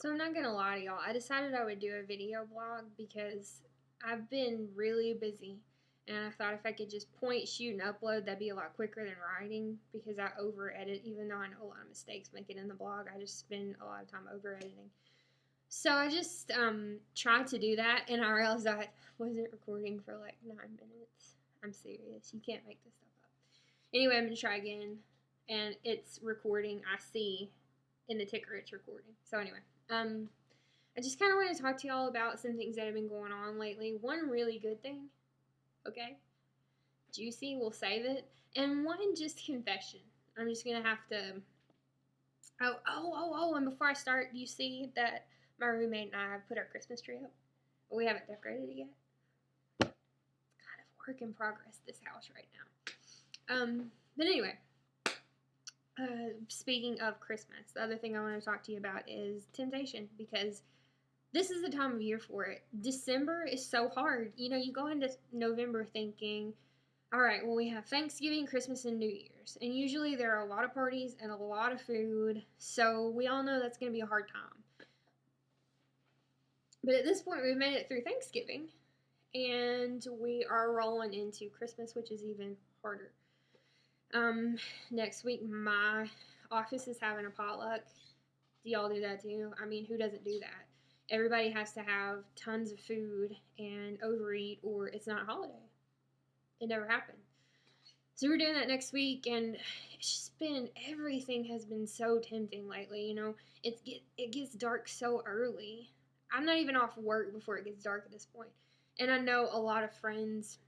So I'm not gonna lie to y'all. I decided I would do a video blog because I've been really busy, and I thought if I could just point, shoot, and upload, that'd be a lot quicker than writing because I over edit. Even though I know a lot of mistakes make it in the blog, I just spend a lot of time over editing. So I just tried to do that, and I realized I wasn't recording for like 9 minutes. I'm serious. You can't make this stuff up. Anyway, I'm gonna try again, and it's recording. I see in the ticker it's recording. So anyway, um, I just kind of want to talk to y'all about some things that have been going on lately. One really good thing, okay, juicy. We'll save it, and one just confession. I'm just gonna have to. Oh! And before I start, do you see that my roommate and I have put our Christmas tree up? But we haven't decorated it yet. Kind of work in progress. This house right now. But anyway, speaking of Christmas, the other thing I want to talk to you about is temptation because this is the time of year for it. December is so hard. You know, you go into November thinking, all right, well, we have Thanksgiving, Christmas, and New Year's. And usually there are a lot of parties and a lot of food. So we all know that's going to be a hard time. But at this point, we've made it through Thanksgiving. And we are rolling into Christmas, which is even harder. Next week, my office is having a potluck. Do y'all do that too? I mean, who doesn't do that? Everybody has to have tons of food and overeat, or it's not a holiday. It never happened. So we're doing that next week, and it's just been everything has been so tempting lately. You know, it gets dark so early. I'm not even off work before it gets dark at this point, and I know a lot of friends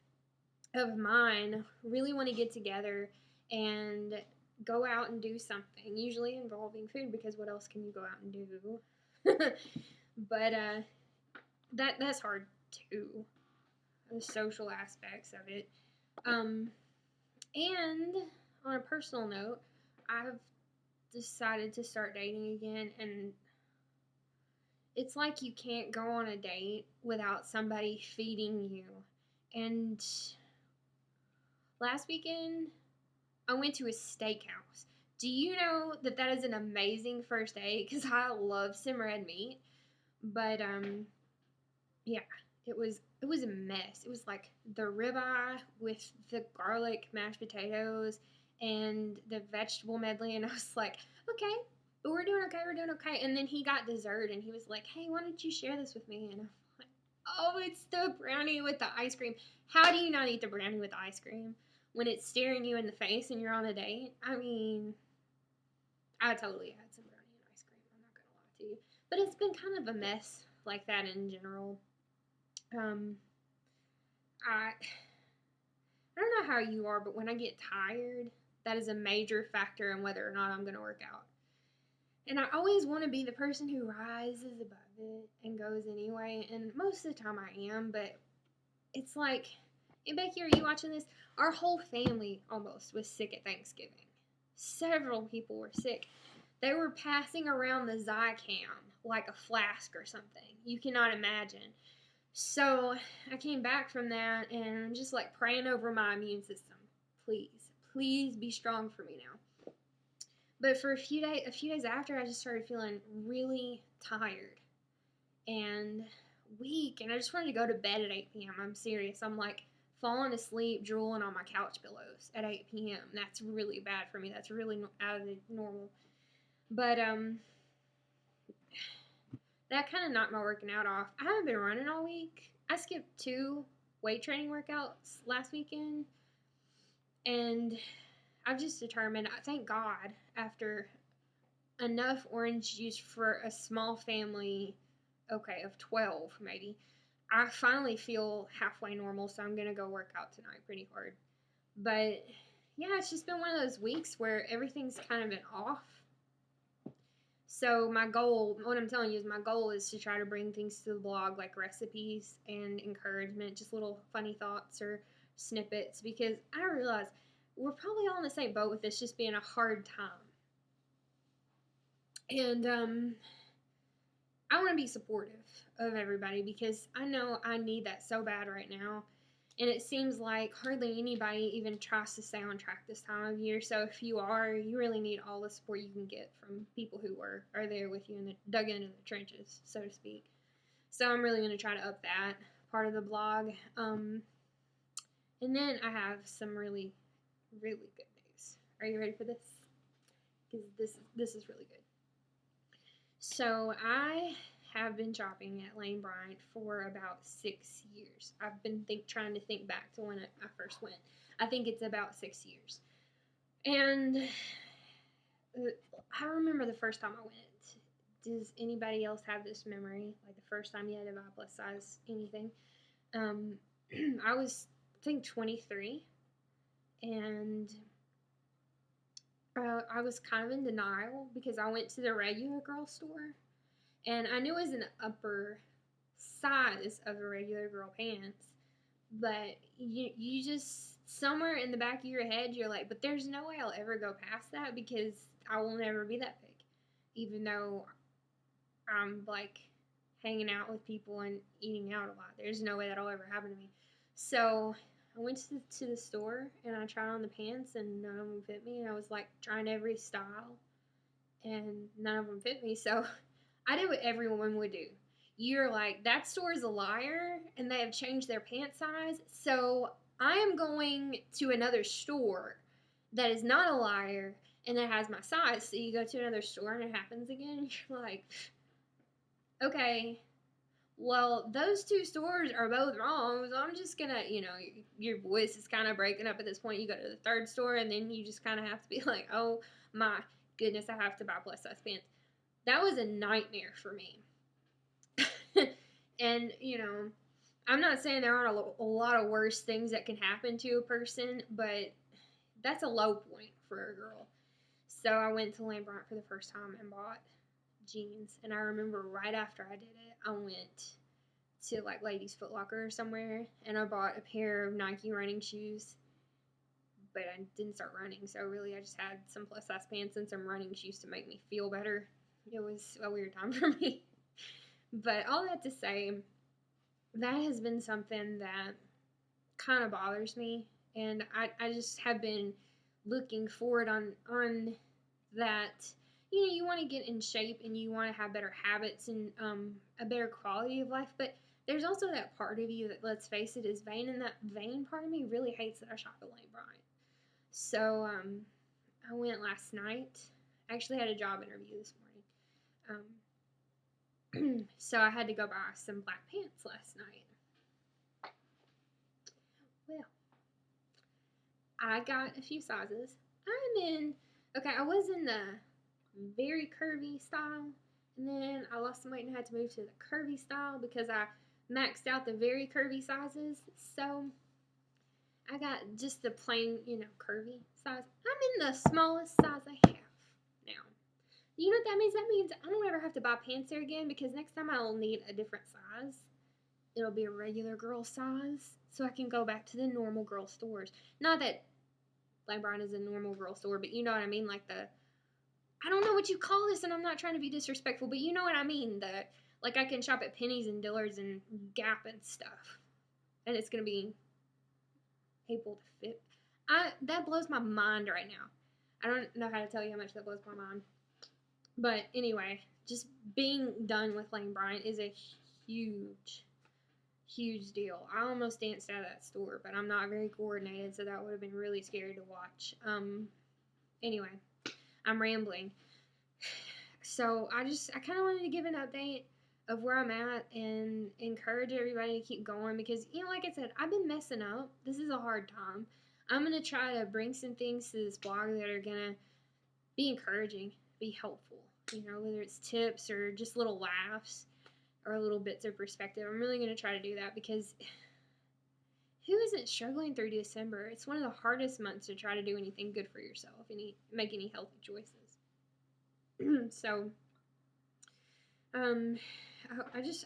of mine really want to get together and go out and do something, usually involving food, because what else can you go out and do? But that's hard too. The social aspects of it. And on a personal note, I've decided to start dating again, and it's like you can't go on a date without somebody feeding you. And last weekend, I went to a steakhouse. Do you know that that is an amazing first date? Because I love sim red meat. But yeah, it was a mess. It was like the ribeye with the garlic mashed potatoes and the vegetable medley, and I was like, okay, but we're doing okay, we're doing okay. And then he got dessert, and he was like, hey, why don't you share this with me? And I'm like, oh, it's the brownie with the ice cream. How do you not eat the brownie with the ice cream when it's staring you in the face and you're on a date? I mean, I totally had some brownie and ice cream. I'm not gonna lie to you, but it's been kind of a mess like that in general. Um, I I don't know how you are, but when I get tired, that is a major factor in whether or not I'm going to work out. And I always want to be the person who rises above it and goes anyway. And most of the time I am, but it's like, hey, Becky, are you watching this? Our whole family almost was sick at Thanksgiving. Several people were sick. They were passing around the Zicam like a flask or something. You cannot imagine. So I came back from that and I'm just like praying over my immune system. Please be strong for me now. But for a few days after, I just started feeling really tired and weak, and I just wanted to go to bed at 8 p.m. I'm serious. I'm like falling asleep, drooling on my couch pillows at 8 p.m. That's really bad for me. That's really out of the normal. But that kind of knocked my working out off. I haven't been running all week. I skipped 2 weight training workouts last weekend, and I've just determined, thank God, after enough orange juice for a small family, okay, of 12 maybe, I finally feel halfway normal, so I'm going to go work out tonight pretty hard. But yeah, it's just been one of those weeks where everything's kind of been off. So my goal, what I'm telling you is my goal is to try to bring things to the blog like recipes and encouragement, just little funny thoughts or snippets, because I realize we're probably all in the same boat with this just being a hard time. And I want to be supportive of everybody because I know I need that so bad right now. And it seems like hardly anybody even tries to stay on track this time of year. So if you are, you really need all the support you can get from people who are there with you and dug into the trenches, so to speak. So I'm really going to try to up that part of the blog. And then I have some really, really good news. Are you ready for this? Because this is really good. So I have been shopping at Lane Bryant for about 6 years. I've been trying to think back to when I first went. I think it's about 6 years. And I remember the first time I went. Does anybody else have this memory? Like the first time you had to buy plus size anything? I was, I think, 23. And I was kind of in denial because I went to the regular girl store. And I knew it was an upper size of a regular girl pants, but you just, somewhere in the back of your head, you're like, but there's no way I'll ever go past that because I will never be that big. Even though I'm like hanging out with people and eating out a lot, there's no way that'll ever happen to me. So I went to the store and I tried on the pants and none of them fit me. And I was like trying every style and none of them fit me. So I did what everyone would do. You're like, that store is a liar and they have changed their pant size. So I am going to another store that is not a liar and that has my size. So you go to another store and it happens again. And you're like, okay, well, those two stores are both wrong. So I'm just going to, your voice is kind of breaking up at this point. You go to the third store and then you just kind of have to be like, oh my goodness, I have to buy plus size pants. That was a nightmare for me. And, I'm not saying there aren't a lot of worse things that can happen to a person, but that's a low point for a girl. So I went to Lane Bryant for the first time and bought jeans. And I remember right after I did it, I went to like Ladies Foot Locker or somewhere and I bought a pair of Nike running shoes. But I didn't start running, so really I just had some plus size pants and some running shoes to make me feel better. It was a weird time for me. But all that to say, that has been something that kind of bothers me. And I just have been looking forward on that. You want to get in shape and you want to have better habits and a better quality of life. But there's also that part of you that, let's face it, is vain. And that vain part of me really hates that I shop at Lane Bryant. So I went last night. I actually had a job interview this morning. So I had to go buy some black pants last night. Well, I got a few sizes. I was in the very curvy style, and then I lost some weight and had to move to the curvy style because I maxed out the very curvy sizes. So I got just the plain, curvy size. I'm in the smallest size I have now. You know what that means? That means I don't ever have to buy pants there again because next time I'll need a different size. It'll be a regular girl size so I can go back to the normal girl stores. Not that Lane Bryant is a normal girl store, but you know what I mean? Like I don't know what you call this, and I'm not trying to be disrespectful, but you know what I mean? Like I can shop at Penny's and Dillard's and Gap and stuff. And it's going to be able to fit. That blows my mind right now. I don't know how to tell you how much that blows my mind. But anyway, just being done with Lane Bryant is a huge, huge deal. I almost danced out of that store, but I'm not very coordinated, so that would have been really scary to watch. Anyway, I'm rambling. So I kind of wanted to give an update of where I'm at and encourage everybody to keep going because, like I said, I've been messing up. This is a hard time. I'm going to try to bring some things to this blog that are going to be encouraging, be helpful, whether it's tips or just little laughs or little bits of perspective. I'm really going to try to do that because who isn't struggling through December? It's one of the hardest months to try to do anything good for yourself, make any healthy choices. So, I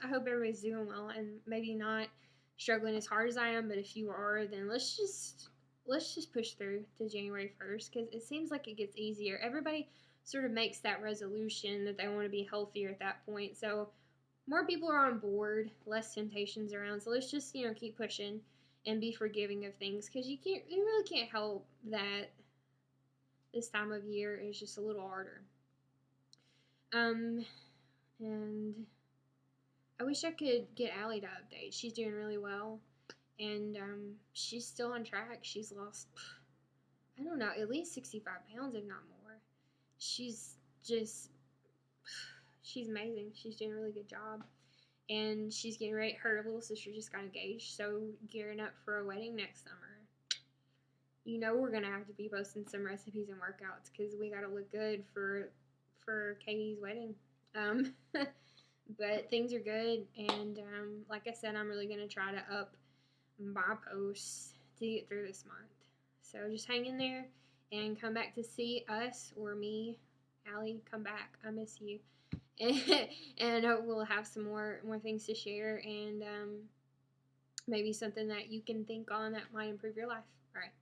hope everybody's doing well and maybe not struggling as hard as I am, but if you are, then let's just push through to January 1st because it seems like it gets easier. Everybody sort of makes that resolution that they want to be healthier at that point. So more people are on board, less temptations around. So let's just, keep pushing and be forgiving of things, because you really can't help that this time of year is just a little harder. And I wish I could get Allie to update. She's doing really well, and she's still on track. She's lost, I don't know, at least 65 pounds, if not more. She's just, she's amazing. She's doing a really good job. And she's getting ready. Her little sister just got engaged, so gearing up for a wedding next summer. You know we're gonna have to be posting some recipes and workouts, because we gotta look good for Katie's wedding. But things are good, and like I said, I'm really gonna try to up my posts to get through this month. So just hang in there and come back to see us, or me, Allie. Come back. I miss you. And we'll have some more things to share, and maybe something that you can think on that might improve your life. All right.